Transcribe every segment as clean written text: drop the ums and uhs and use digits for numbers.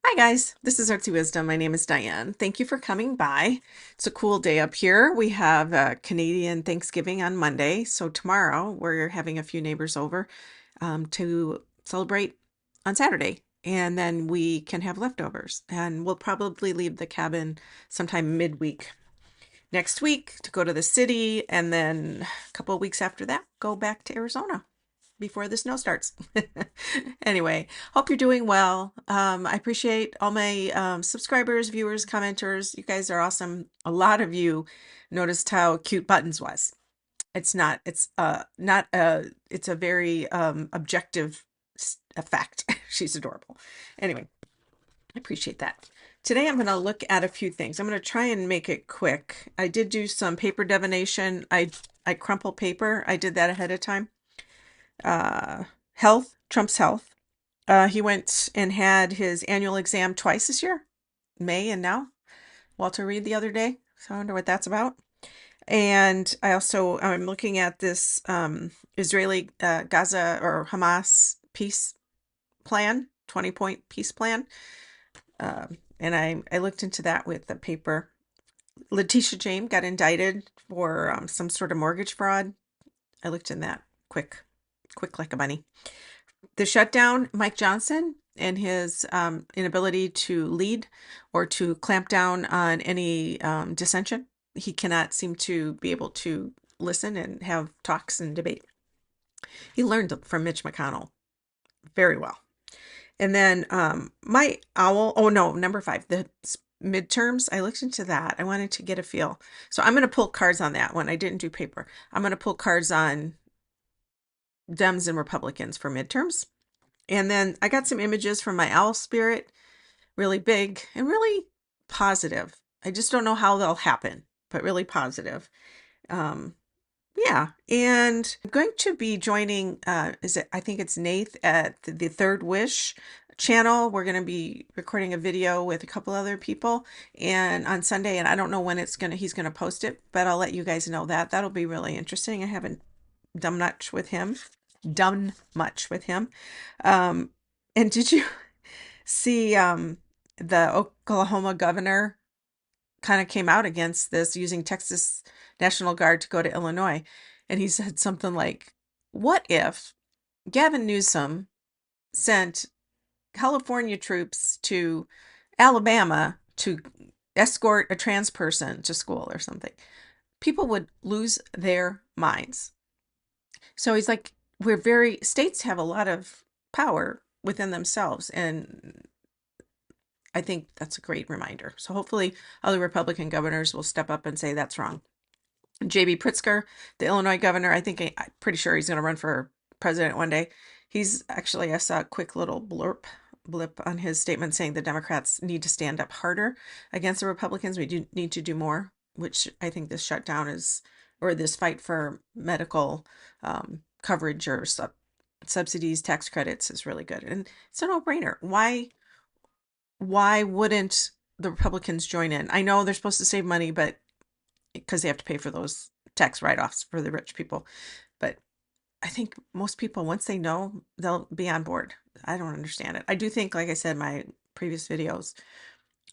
Hi guys, this is ArtsyWisdom. My name is Diane. Thank you for coming by. It's a cool day up here. We have Canadian Thanksgiving on Monday, so tomorrow we're having a few neighbors over to celebrate on Saturday, and then we can have leftovers. And we'll probably leave the cabin sometime midweek next week to go to the city, and then a couple of weeks after that, go back to Arizona before the snow starts. Anyway, hope you're doing well. I appreciate all my subscribers, viewers, commenters. You guys are awesome. A lot of you noticed how cute Buttons was. It's not, it's a very objective effect. She's adorable. Anyway, I appreciate that. Today I'm going to look at a few things. I'm going to try and make it quick. I did do some paper divination. I crumple paper. I did that ahead of time. Health, Trump's health. He went and had his annual exam twice this year, May and now. Walter Reed the other day. So I wonder what that's about. And I'm looking at this Israeli Gaza or Hamas peace plan, 20-point peace plan. And I looked into that with the paper. Letitia James got indicted for some sort of mortgage fraud. I looked in that quick like a bunny. The shutdown, Mike Johnson and his inability to lead or to clamp down on any dissension. He cannot seem to be able to listen and have talks and debate. He learned from Mitch McConnell very well. And then my owl, oh no, number 5, the midterms, I looked into that. I wanted to get a feel. So I'm going to pull cards on that one. I didn't do paper. I'm going to pull cards on Dems and Republicans for midterms. And then I got some images from my owl spirit, really big and really positive. I just don't know how they'll happen, but really positive. Yeah, and I'm going to be joining, I think it's Nath at the Third Wish channel. We're going to be recording a video with a couple other people and on Sunday, and I don't know when he's going to post it, but I'll let you guys know that. That'll be really interesting. I haven't done much with him. And did you see the Oklahoma governor kind of came out against this using Texas National Guard to go to Illinois? And he said something like, what if Gavin Newsom sent California troops to Alabama to escort a trans person to school or something? People would lose their minds. So he's like, states have a lot of power within themselves. And I think that's a great reminder. So hopefully other Republican governors will step up and say that's wrong. J.B. Pritzker, the Illinois governor, I'm pretty sure he's going to run for president one day. I saw a quick little blip on his statement saying the Democrats need to stand up harder against the Republicans. We do need to do more, which I think this shutdown or this fight for medical coverage or subsidies, tax credits is really good. And it's a no-brainer. Why wouldn't the Republicans join in? I know they're supposed to save money, but because they have to pay for those tax write-offs for the rich people. But I think most people, once they know, they'll be on board. I don't understand it. I do think, like I said in my previous videos,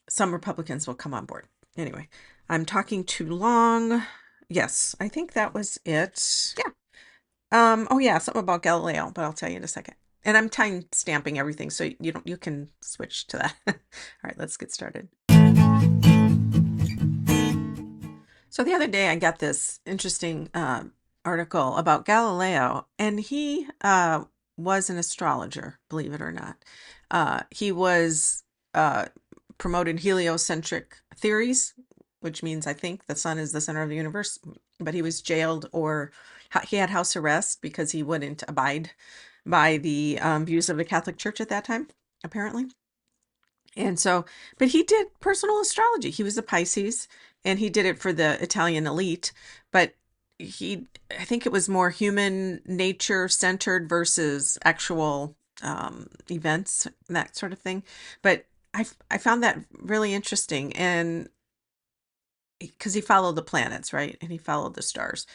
some Republicans will come on board. Anyway, I'm talking too long. Yes, I think that was it. Yeah. Oh yeah, something about Galileo, but I'll tell you in a second. And I'm time stamping everything, so you can switch to that. All right, let's get started. So the other day I got this interesting article about Galileo, and he was an astrologer, believe it or not. He was promoted heliocentric theories, which means I think the sun is the center of the universe, but he was jailed or he had house arrest because he wouldn't abide by the views of the Catholic Church at that time, apparently. And so, but he did personal astrology. He was a Pisces and he did it for the Italian elite, but I think it was more human nature centered versus actual events, that sort of thing. But I found that really interesting, and because he followed the planets, right? And he followed the stars.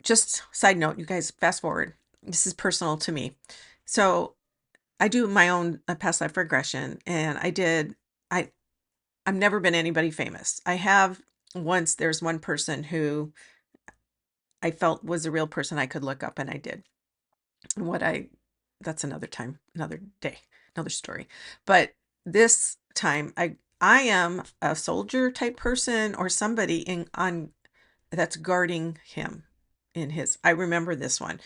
Just side note, you guys, fast forward. This is personal to me. So I do my own past life regression, and I I've never been anybody famous. I have once. There's one person who I felt was a real person I could look up, and I did. And what I that's another time, another day, another story. But this time, I am a soldier type person or somebody in on that's guarding him in his. I remember this one.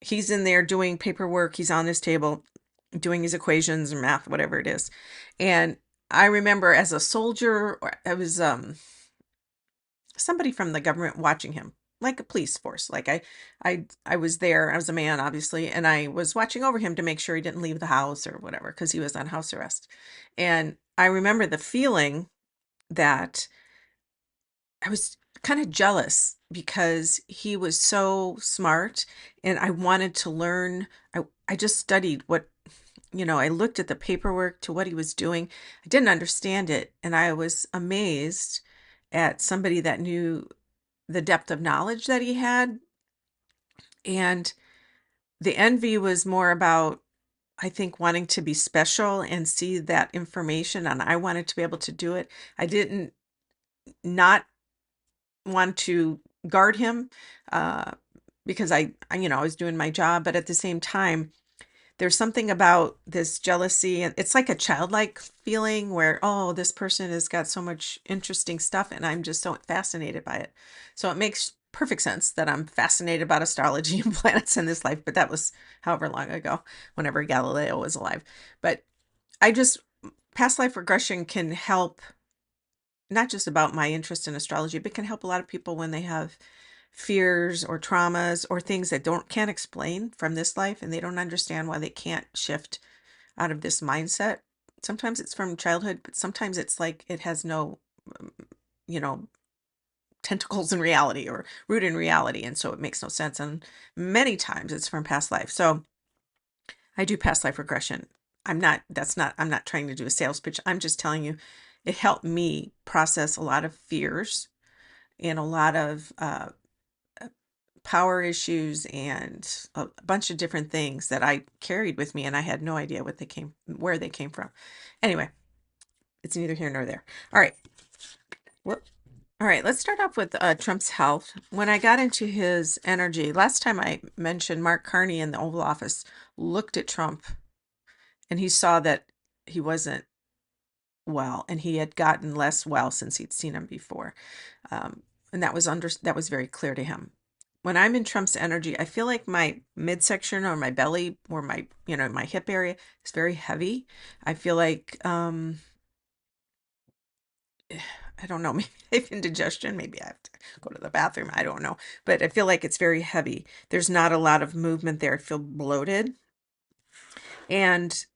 He's in there doing paperwork. He's on his table doing his equations or math, whatever it is. And I remember as a soldier, or I was somebody from the government watching him, like a police force. Like I was there. I was a man, obviously, and I was watching over him to make sure he didn't leave the house or whatever because he was on house arrest. And I remember the feeling that I was kind of jealous because he was so smart and I wanted to learn. I just studied what, I looked at the paperwork to what he was doing. I didn't understand it. And I was amazed at somebody that knew the depth of knowledge that he had. And the envy was more about, I think, wanting to be special and see that information. And I wanted to be able to do it. I didn't not want to guard him uh, because I was doing my job. But at the same time, there's something about this jealousy, and it's like a childlike feeling where, oh, this person has got so much interesting stuff and I'm just so fascinated by it. So it makes perfect sense that I'm fascinated about astrology and planets in this life, but that was however long ago, whenever Galileo was alive. But I just past life regression can help, not just about my interest in astrology, but can help a lot of people when they have fears or traumas or things that don't can't explain from this life and they don't understand why they can't shift out of this mindset. Sometimes it's from childhood, but sometimes it's like it has no um, you know tentacles in reality or root in reality, and so it makes no sense, and many times it's from past life. So I do past life regression. I'm not trying to do a sales pitch. I'm just telling you it helped me process a lot of fears and a lot of power issues and a bunch of different things that I carried with me, and I had no idea where they came from. Anyway, it's neither here nor there. All right. Whoop. All right, let's start off with Trump's health. When I got into his energy, last time I mentioned Mark Carney in the Oval Office looked at Trump and he saw that he wasn't well and he had gotten less well since he'd seen him before. And that was very clear to him. When I'm in Trump's energy, I feel like my midsection or my belly or my hip area is very heavy. I feel like I don't know, maybe I have indigestion, maybe I have to go to the bathroom, I don't know. But I feel like it's very heavy. There's not a lot of movement there. I feel bloated. And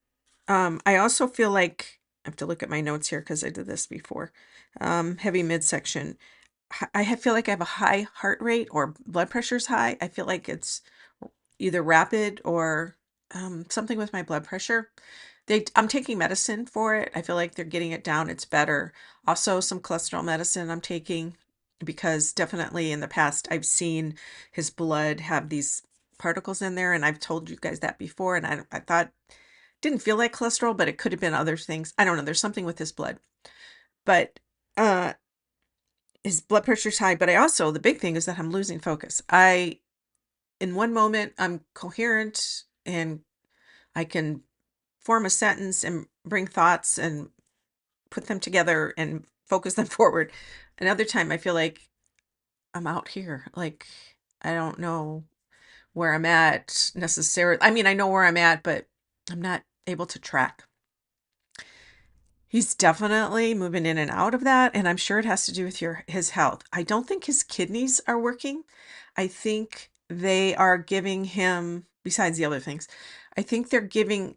I also feel like I have to look at my notes here because I did this before. Heavy midsection. Feel like I have a high heart rate or blood pressure's high. I feel like it's either rapid or something with my blood pressure. I'm taking medicine for it. I feel like they're getting it down. It's better. Also, some cholesterol medicine I'm taking because definitely in the past I've seen his blood have these particles in there, and I've told you guys that before. And I thought didn't feel like cholesterol, but it could have been other things. I don't know. There's something with his blood, but uh, his blood pressure's high. But the big thing is that I'm losing focus. In one moment I'm coherent and I can form a sentence and bring thoughts and put them together and focus them forward. Another time I feel like I'm out here. Like I don't know where I'm at necessarily. I mean, I know where I'm at, but I'm not able to track. He's definitely moving in and out of that, and I'm sure it has to do with his health. I don't think his kidneys are working. I think they are giving him, besides the other things, I think they're giving,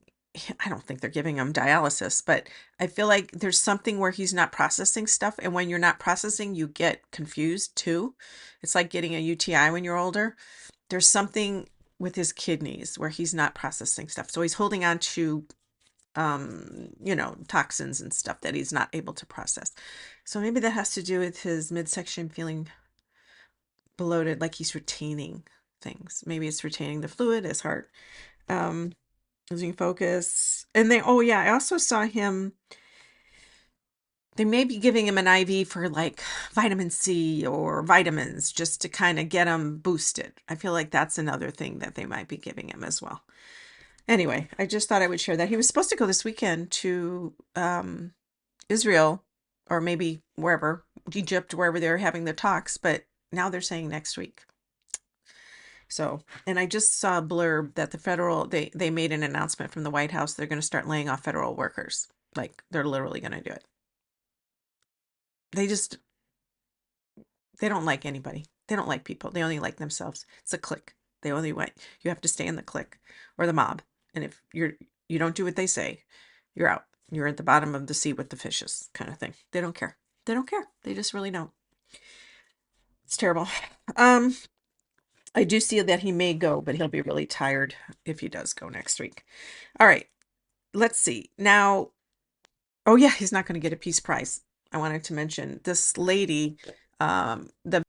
I don't think they're giving him dialysis, but I feel like there's something where he's not processing stuff, and when you're not processing, you get confused too. It's like getting a UTI when you're older. There's something with his kidneys where he's not processing stuff. So he's holding on to toxins and stuff that he's not able to process. So maybe that has to do with his midsection feeling bloated, like he's retaining things. Maybe it's retaining the fluid, his heart. Um, losing focus. And they, oh yeah, I also saw him, they may be giving him an IV for like vitamin C or vitamins just to kind of get him boosted. I feel like that's another thing that they might be giving him as well. Anyway, I just thought I would share that. He was supposed to go this weekend to Israel or maybe wherever, Egypt, wherever they're having the talks, but now they're saying next week. So, and I just saw a blurb that the federal, they made an announcement from the White House. They're going to start laying off federal workers. Like they're literally going to do it. They just, they don't like anybody. They don't like people. They only like themselves. It's a clique. They only want, you have to stay in the clique or the mob. And if you don't do what they say, you're out. You're at the bottom of the sea with the fishes kind of thing. They don't care. They don't care. They just really don't. It's terrible. I do see that he may go, but he'll be really tired if he does go next week. All right. Let's see. Now, oh yeah, he's not going to get a Peace Prize. I wanted to mention this lady, the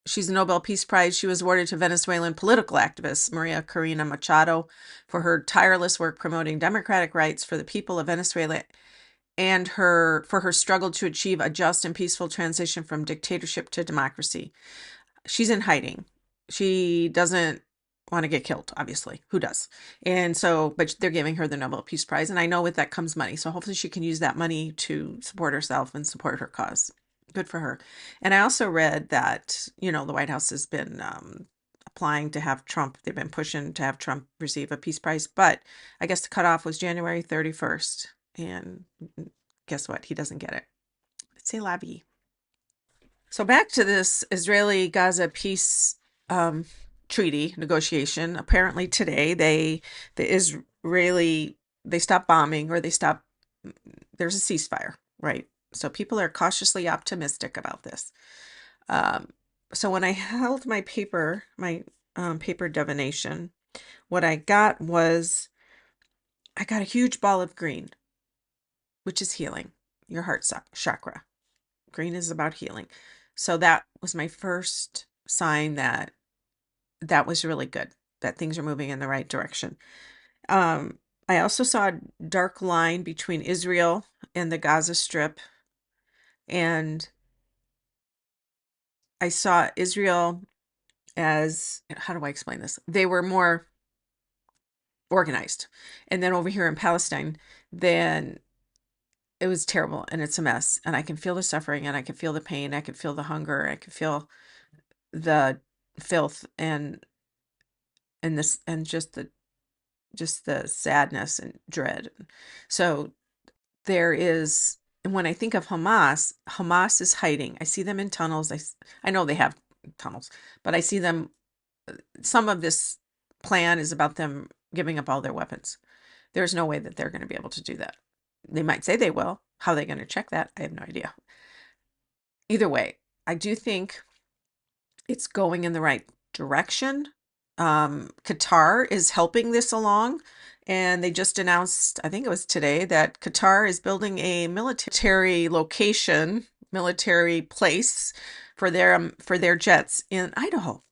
she's a Nobel Peace Prize. She was awarded to Venezuelan political activist Maria Corina Machado for her tireless work promoting democratic rights for the people of Venezuela and for her struggle to achieve a just and peaceful transition from dictatorship to democracy. She's in hiding. She doesn't want to get killed, obviously. Who does? And so, but they're giving her the Nobel Peace Prize. And I know with that comes money. So hopefully she can use that money to support herself and support her cause. Good for her. And I also read that, the White House has been applying to have Trump, they've been pushing to have Trump receive a Peace Prize. But I guess the cutoff was January 31st. And guess what? He doesn't get it. C'est la vie. So back to this Israeli-Gaza peace treaty negotiation. Apparently today they stopped bombing or there's a ceasefire, right? So people are cautiously optimistic about this. So when I held my paper divination, what I got a huge ball of green, which is healing, your heart chakra. Green is about healing. So that was my first sign that was really good, that things are moving in the right direction. I also saw a dark line between Israel and the Gaza Strip. And I saw Israel as, how do I explain this? They were more organized. And then over here in Palestine, then it was terrible and it's a mess. And I can feel the suffering and I can feel the pain. I can feel the hunger. I can feel the filth and this and just the sadness and dread. So there is, and when I think of Hamas is hiding. I see them in tunnels. I know they have tunnels, but I see them, some of this plan is about them giving up all their weapons. There's no way that they're going to be able to do that. They might say they will. How are they going to check that? I have no idea. Either way, I do think it's going in the right direction. Qatar is helping this along, and they just announced, I think it was today, that Qatar is building a military location, military place for their jets in Idaho.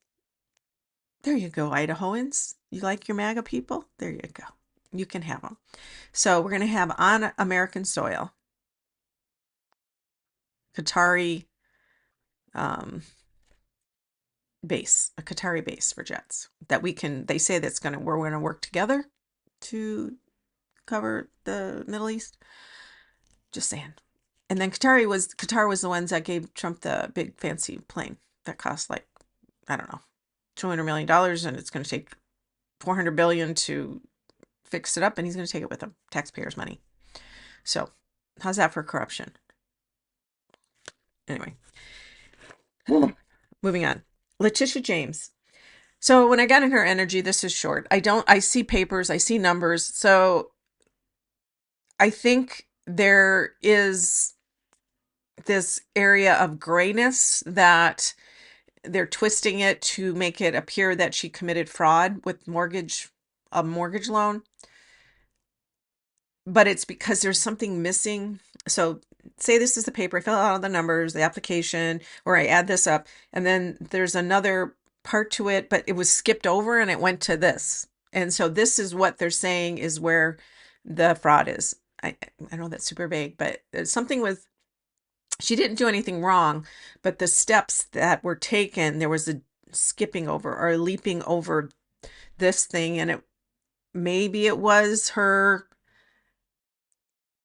There you go, Idahoans. You like your MAGA people? There you go. You can have them. So we're going to have on American soil Qatari base, a Qatari base for jets that they say we're going to work together to cover the Middle East. Just saying. And then Qatar was the ones that gave Trump the big fancy plane that cost like, I don't know, $200 million, and it's going to take $400 billion to fix it up, and he's going to take it with him, taxpayers' money. So how's that for corruption? Anyway, moving on. Letitia James. So when I got in her energy, this is short. I see papers, I see numbers. So I think there is this area of grayness that they're twisting it to make it appear that she committed fraud with a mortgage loan. But it's because there's something missing. So say this is the paper, I fill out all the numbers, the application, or I add this up, and then there's another part to it, but it was skipped over and it went to this. And so this is what they're saying is where the fraud is. I know that's super vague, but it's something with, she didn't do anything wrong, but the steps that were taken, there was a skipping over or leaping over this thing, and maybe it was her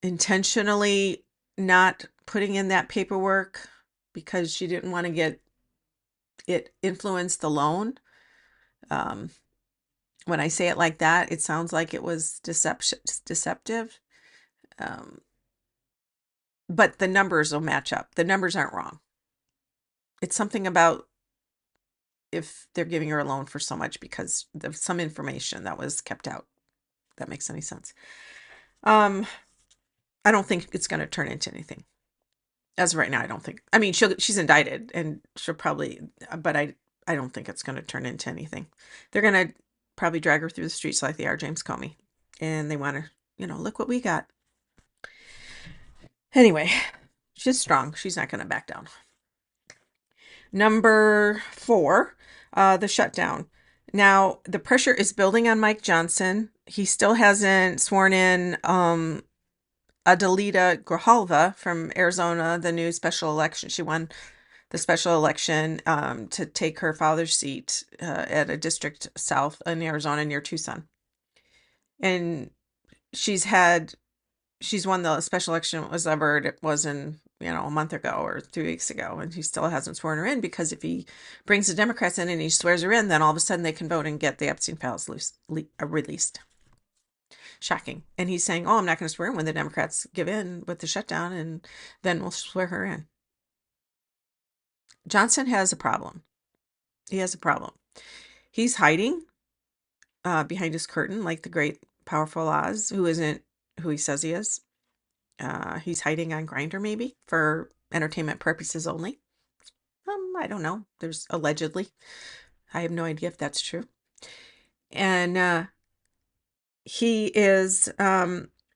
intentionally not putting in that paperwork because she didn't want to get it influence the loan. Um, when I say it like that, it sounds like it was deceptive. Um, but the numbers will match up. The numbers aren't wrong. It's something about if they're giving her a loan for so much because of some information that was kept out. If that makes any sense. I don't think it's going to turn into anything. As of right now, I don't think. I mean, she's indicted, and she'll probably, but I don't think it's going to turn into anything. They're going to probably drag her through the streets like they are James Comey, and they want to, look what we got. Anyway, she's strong. She's not going to back down. Number 4, the shutdown. Now, the pressure is building on Mike Johnson. He still hasn't sworn in Adelita Grijalva from Arizona, the new special election. She won the special election to take her father's seat at a district south in Arizona near Tucson. And she's won the special election, whatever it was in, a month ago or 3 weeks ago, and he still hasn't sworn her in because if he brings the Democrats in and he swears her in, then all of a sudden they can vote and get the Epstein files released. Shocking. And he's saying, oh, I'm not going to swear in when the Democrats give in with the shutdown, and then we'll swear her in. Johnson has a problem. He has a problem. He's hiding behind his curtain like the great powerful Oz, who isn't who he says he is. He's hiding on Grindr maybe for entertainment purposes only. I don't know. There's allegedly. I have no idea if that's true. And he is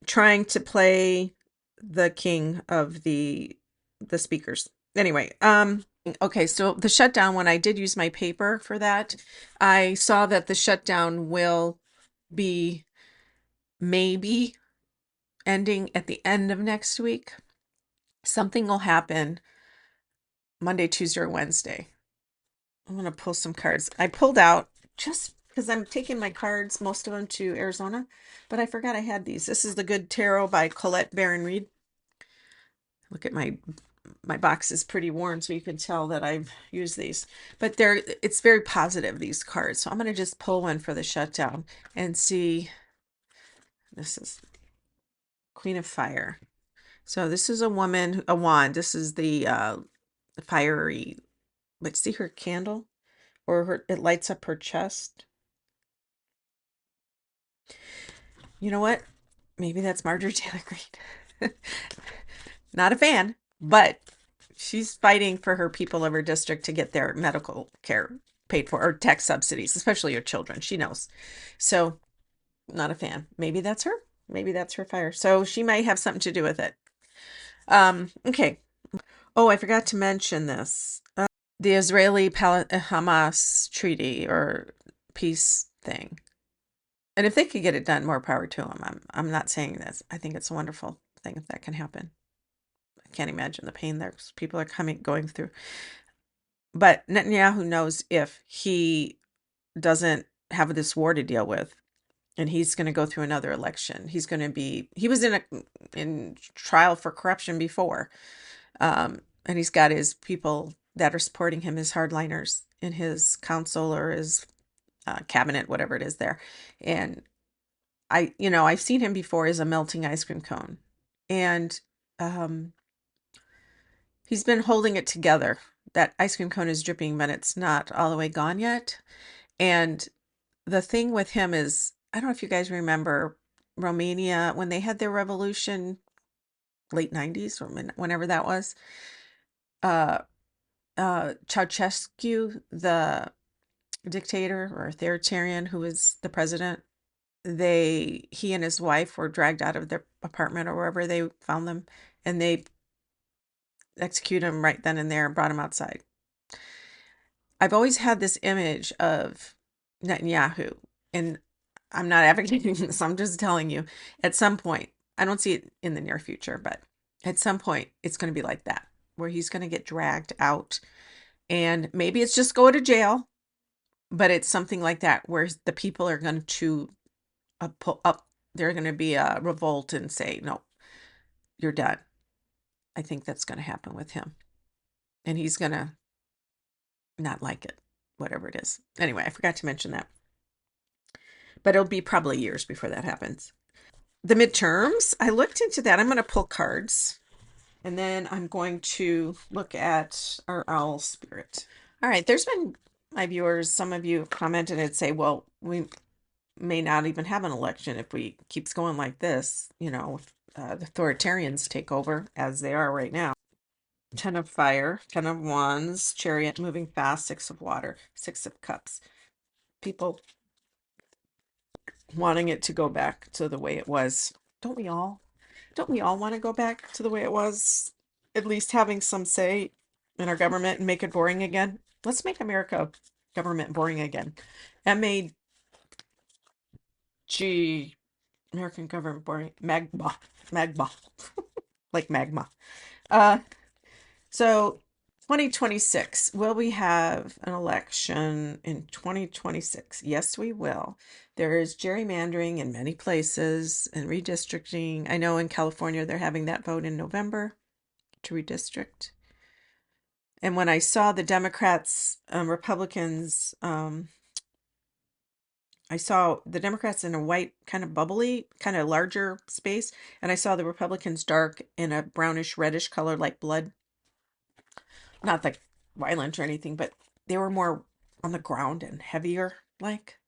trying to play the king of the speakers. Anyway, okay, so the shutdown, when I did use my paper for that, I saw that the shutdown will be maybe ending at the end of next week. Something will happen Monday, Tuesday, or Wednesday. I'm going to pull some cards. I pulled out just because I'm taking my cards, most of them to Arizona, but I forgot I had these. This is The Good Tarot by Colette Baron Reed. Look at my box is pretty worn, so you can tell that I've used these. But it's very positive, these cards. So I'm going to just pull one for the shutdown and see. This is Queen of Fire. So this is a woman, a wand. This is the fiery. Let's see her candle, or it lights up her chest. You know what? Maybe that's Marjorie Taylor Greene. Not a fan, but she's fighting for her people of her district to get their medical care paid for, or tax subsidies, especially her children. She knows. So, not a fan. Maybe that's her. Maybe that's her fire. So she might have something to do with it. Okay. Oh, I forgot to mention this. The Israeli-Hamas treaty or peace thing. And if they could get it done, more power to them. I'm not saying this. I think it's a wonderful thing if that can happen. I can't imagine the pain that people are going through. But Netanyahu knows if he doesn't have this war to deal with, and he's going to go through another election. He was in trial for corruption before. And he's got his people that are supporting him, his hardliners in his council or his cabinet, whatever it is there. And I've seen him before as a melting ice cream cone. And he's been holding it together. That ice cream cone is dripping, but it's not all the way gone yet. And the thing with him is, I don't know if you guys remember Romania when they had their revolution, late 90s or whenever that was. Ceausescu, the dictator or authoritarian who was the president, he and his wife were dragged out of their apartment or wherever they found them, and they executed him right then and there and brought him outside. I've always had this image of Netanyahu, and I'm not advocating this. I'm just telling you at some point, I don't see it in the near future, but at some point it's going to be like that, where he's going to get dragged out and maybe it's just go to jail, but it's something like that where the people are going to pull up, they're going to be a revolt and say, no, you're done. I think that's going to happen with him. And he's going to not like it, whatever it is. Anyway, I forgot to mention that. But it'll be probably years before that happens. The midterms, I looked into that. I'm going to pull cards. And then I'm going to look at our owl spirit. All right, there's been my viewers, some of you commented and say, well, we may not even have an election if we keeps going like this, you know, the authoritarians take over as they are right now. 10 of fire, 10 of wands, chariot moving fast, 6 of water, 6 of cups. People wanting it to go back to the way it was. Don't we all? Don't we all want to go back to the way it was? At least having some say in our government and make it boring again. Let's make America government boring again. MAG, American government boring. MAGBA, like magma. So 2026, will we have an election in 2026? Yes, we will. There is gerrymandering in many places and redistricting. I know in California they're having that vote in November to redistrict. And when I saw the Democrats, Republicans, I saw the Democrats in a white, kind of bubbly, kind of larger space, and I saw the Republicans dark in a brownish reddish color like blood. Not like violent or anything, but they were more on the ground and heavier, like,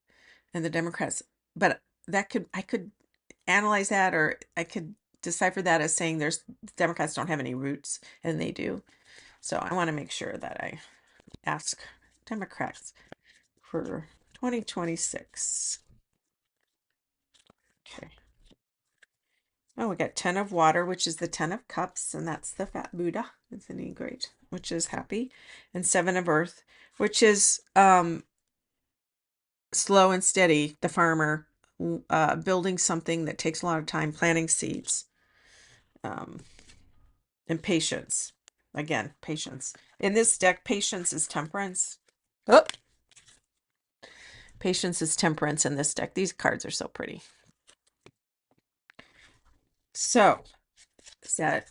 and the Democrats. But I could analyze that, or I could decipher that as saying there's Democrats don't have any roots, and they do. So I want to make sure that I ask Democrats for 2026. Okay. Oh, we got 10 of water, which is the 10 of cups, and that's the fat Buddha. Isn't he great? Which is happy. And 7 of earth, which is slow and steady, the farmer, building something that takes a lot of time, planting seeds, and patience. Again, patience. In this deck, patience is temperance. Oh, patience is temperance in this deck. These cards are so pretty. So, that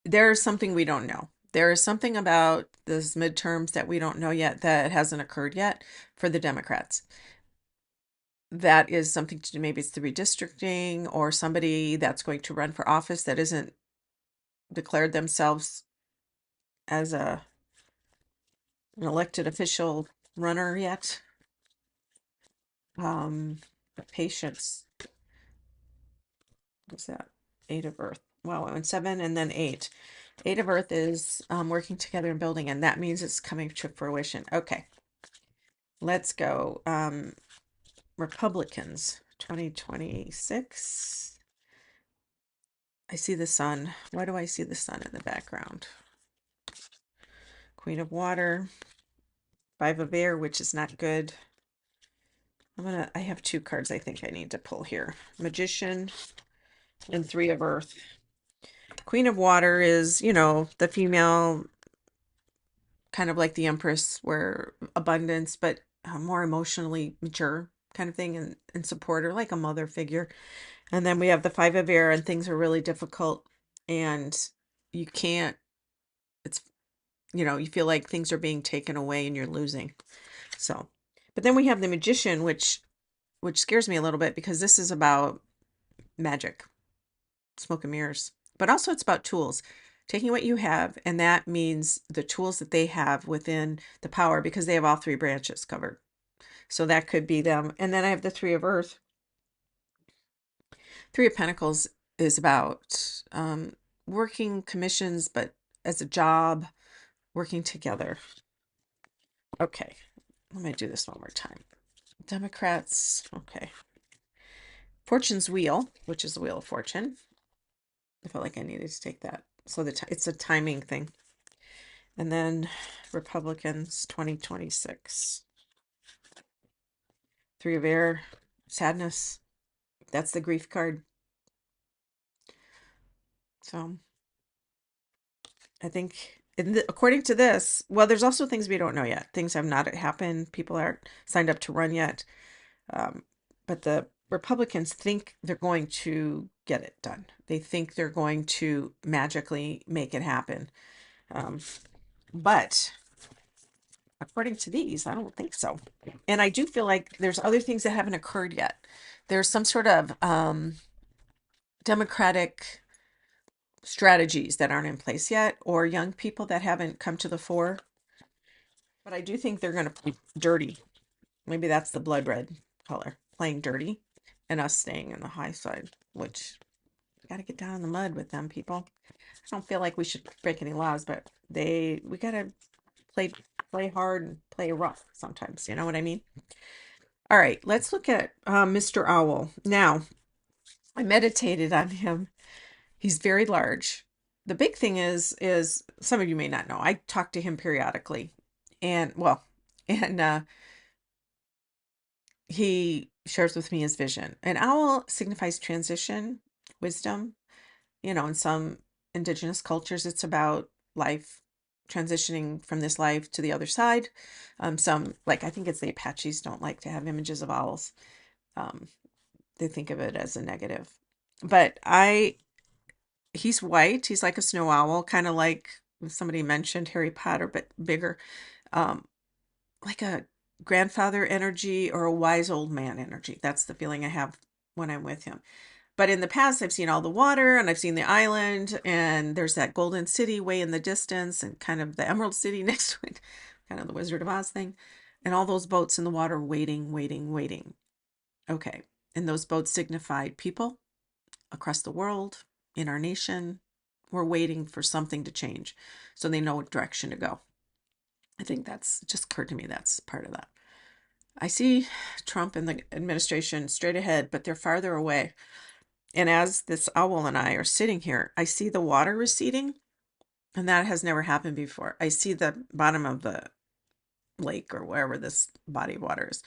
there's something we don't know. There is something about this midterms that we don't know yet, that hasn't occurred yet for the Democrats. That is something to do. Maybe it's the redistricting, or somebody that's going to run for office that isn't declared themselves as an elected official runner yet. Patience. What's that? 8 of earth. Wow, and 7 and then 8. 8 of earth is working together and building, and that means it's coming to fruition. Okay, let's go. Republicans 2026. I see the sun. Why do I see the sun in the background? Queen of water, 5 of air, which is not good. I have 2 cards I think I need to pull here. Magician and 3 of earth. Queen of water is, you know, the female, kind of like the Empress, where abundance, but more emotionally mature kind of thing, and supporter, like a mother figure. And then we have the 5 of air, and things are really difficult, and you can't, it's, you know, you feel like things are being taken away and you're losing. So, but then we have the magician, which scares me a little bit, because this is about magic, smoke and mirrors, but also it's about tools, taking what you have, and that means the tools that they have within the power, because they have all 3 branches covered. So that could be them. And then I have the 3 of earth. 3 of pentacles is about working commissions, but as a job, working together. Okay, let me do this one more time. Democrats, okay. Fortune's wheel, which is the wheel of fortune. I felt like I needed to take that. So it's a timing thing. And then Republicans 2026. 3 of air, sadness. That's the grief card. So I think, according to this, well, there's also things we don't know yet. Things have not happened. People aren't signed up to run yet. Um, but the Republicans think they're going to get it done. They think they're going to magically make it happen. Um, but according to these, I don't think so. And I do feel like there's other things that haven't occurred yet. There's some sort of democratic strategies that aren't in place yet, or young people that haven't come to the fore. But I do think they're going to play dirty. Maybe that's the blood red color, playing dirty, and us staying in the high side, which got to get down in the mud with them people. I don't feel like we should break any laws, but we got to play hard and play rough sometimes. You know what I mean? All right, let's look at Mr. Owl. Now, I meditated on him. He's very large. The big thing is some of you may not know. I talk to him periodically, and well, and he shares with me his vision. An owl signifies transition, wisdom. You know, in some indigenous cultures, it's about life transitioning from this life to the other side. Some, like I think it's the Apaches, don't like to have images of owls. Um, they think of it as a negative. But he's white. He's like a snow owl, kind of like somebody mentioned Harry Potter, but bigger. Um, like a grandfather energy or a wise old man energy. That's the feeling I have when I'm with him. But in the past, I've seen all the water and I've seen the island, and there's that golden city way in the distance and kind of the Emerald City next to it, kind of the Wizard of Oz thing, and all those boats in the water waiting, waiting, waiting. Okay. And those boats signified people across the world, in our nation. We're waiting for something to change so they know what direction to go. I think that's just occurred to me. That's part of that. I see Trump and the administration straight ahead, but they're farther away. And as this owl and I are sitting here, I see the water receding, and that has never happened before. I see the bottom of the lake or wherever this body of water is,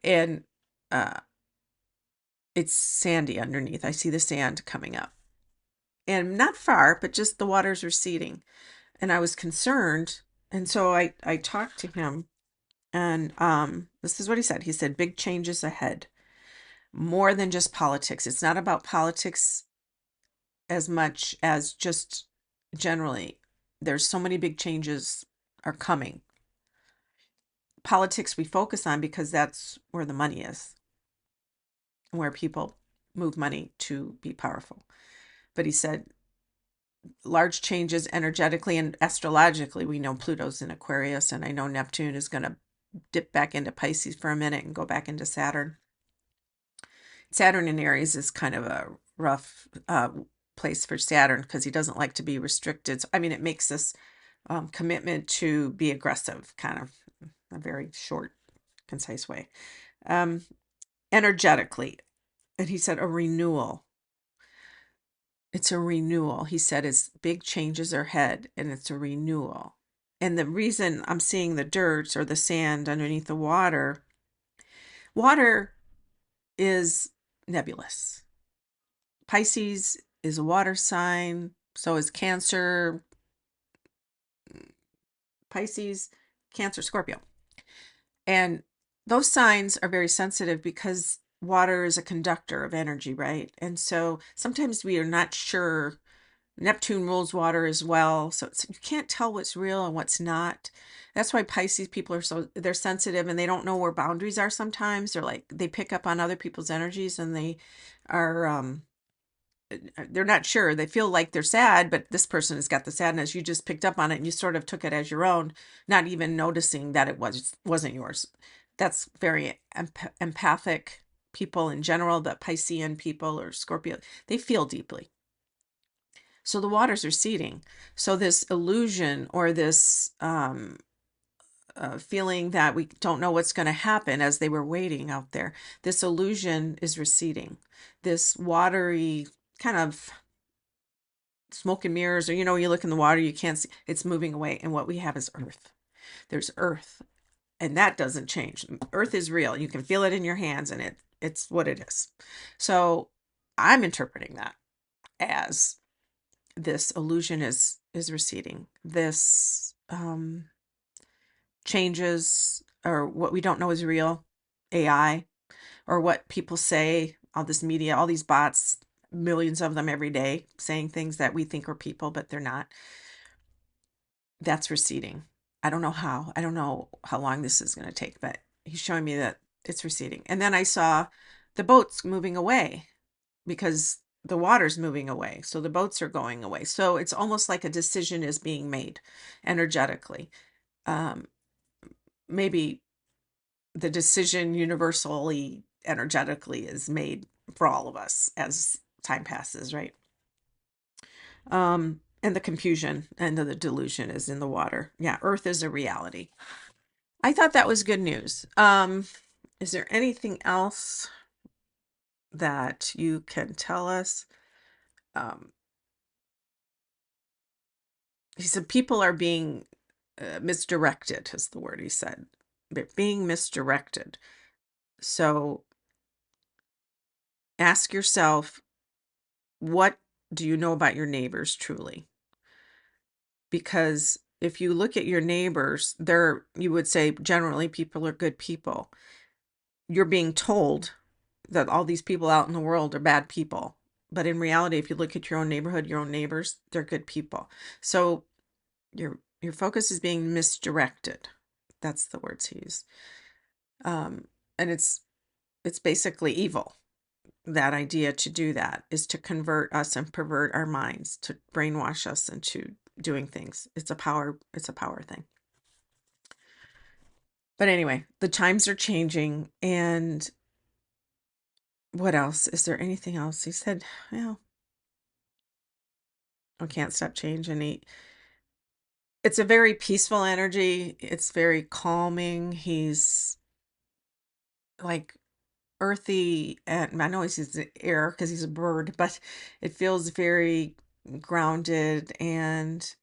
and uh, it's sandy underneath. I see the sand coming up, and not far, but just the water's receding. And I was concerned, and so I talked to him, and this is what he said. He said, "Big changes ahead, more than just politics. It's not about politics as much as just generally. There's so many big changes are coming. Politics we focus on because that's where the money is, where people move money to be powerful." But he said large changes energetically and astrologically. We know Pluto's in Aquarius, and I know Neptune is going to dip back into Pisces for a minute and go back into Saturn. Saturn in Aries is kind of a rough place for Saturn because he doesn't like to be restricted. So, I mean, it makes this commitment to be aggressive, kind of a very short, concise way. Energetically, and he said a renewal. It's a renewal. He said it's big changes are ahead, and it's a renewal. And the reason I'm seeing the dirt or the sand underneath the water is nebulous. Pisces is a water sign, so is Cancer, Pisces, Cancer, Scorpio. And those signs are very sensitive because water is a conductor of energy, right? And so sometimes we are not sure. Neptune rules water as well, so you can't tell what's real and what's not. That's why Pisces people they're sensitive and they don't know where boundaries are sometimes. They pick up on other people's energies, and they are they're not sure. They feel like they're sad, but this person has got the sadness. You just picked up on it and you sort of took it as your own, not even noticing that it wasn't yours. That's very empathic people in general. The Piscean people or Scorpio, they feel deeply. So the waters are receding. So this illusion or this feeling that we don't know what's going to happen as they were waiting out there, this illusion is receding. This watery kind of smoke and mirrors, or you look in the water, you can't see, it's moving away. And what we have is earth. There's earth, and that doesn't change. Earth is real. You can feel it in your hands, and It's what it is. So I'm interpreting that as this illusion is receding. This changes, or what we don't know is real, AI, or what people say, all this media, all these bots, millions of them every day, saying things that we think are people, but they're not. That's receding. I don't know how. I don't know how long this is going to take, but he's showing me that it's receding. And then I saw the boats moving away because the water's moving away. So the boats are going away. So it's almost like a decision is being made energetically. Um, Maybe the decision universally, energetically, is made for all of us as time passes, right? And the confusion and the delusion is in the water. Yeah, Earth is a reality. I thought that was good news. Is there anything else that you can tell us? Um, he said people are being misdirected, is the word he said. They're being misdirected. So ask yourself, what do you know about your neighbors truly? Because if you look at your neighbors, you would say generally people are good people. You're being told that all these people out in the world are bad people. But in reality, if you look at your own neighborhood, your own neighbors, they're good people. So your focus is being misdirected. That's the words he used. And it's basically evil. That idea to do that is to convert us and pervert our minds, to brainwash us into doing things. It's a power thing. But anyway, the times are changing. And what else? Is there anything else? He said, well, I can't stop change. And it's a very peaceful energy. It's very calming. He's like earthy, and I know he's air because he's a bird, but it feels very grounded, and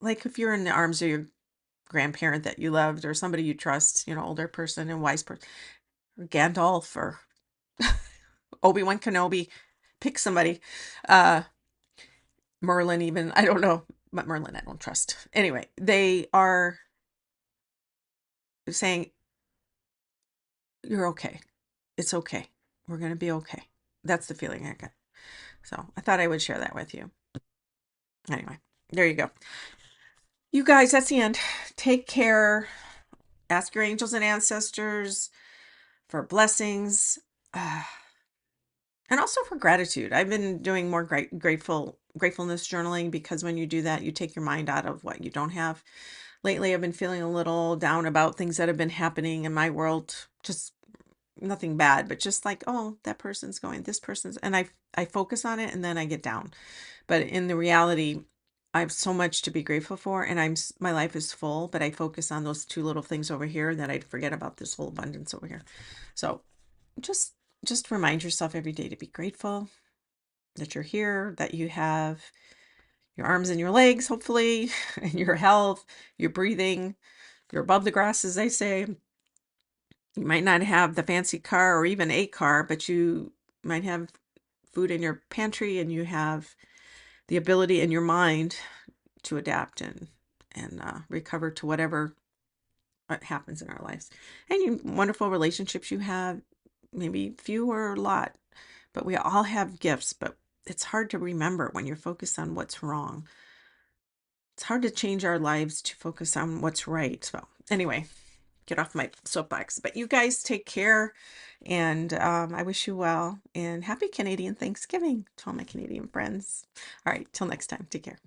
like if you're in the arms of your grandparent that you loved, or somebody you trust, older person and wise person, or Gandalf, or Obi-Wan Kenobi, pick somebody. Merlin, even, I don't know, but Merlin I don't trust. Anyway, they are saying, you're okay. It's okay. We're going to be okay. That's the feeling I get. So I thought I would share that with you. Anyway, there you go. You guys, that's the end. Take care. Ask your angels and ancestors for blessings, and also for gratitude. I've been doing more gratefulness journaling, because when you do that, you take your mind out of what you don't have. Lately, I've been feeling a little down about things that have been happening in my world. Just nothing bad, but just like, oh, that person's going, this person's, and I focus on it, and then I get down. But in the reality, I have so much to be grateful for, and my life is full, but I focus on those two little things over here that I forget about this whole abundance over here. So just remind yourself every day to be grateful that you're here, that you have your arms and your legs, hopefully, and your health, you're breathing, you're above the grass, as they say. You might not have the fancy car or even a car, but you might have food in your pantry, and you have the ability in your mind to adapt and recover to whatever happens in our lives. And you wonderful relationships you have, maybe few or a lot, but we all have gifts. But it's hard to remember when you're focused on what's wrong. It's hard to change our lives to focus on what's right. So anyway, get off my soapbox. But you guys take care, and I wish you well, and happy Canadian Thanksgiving to all my Canadian friends. All right, till next time, take care.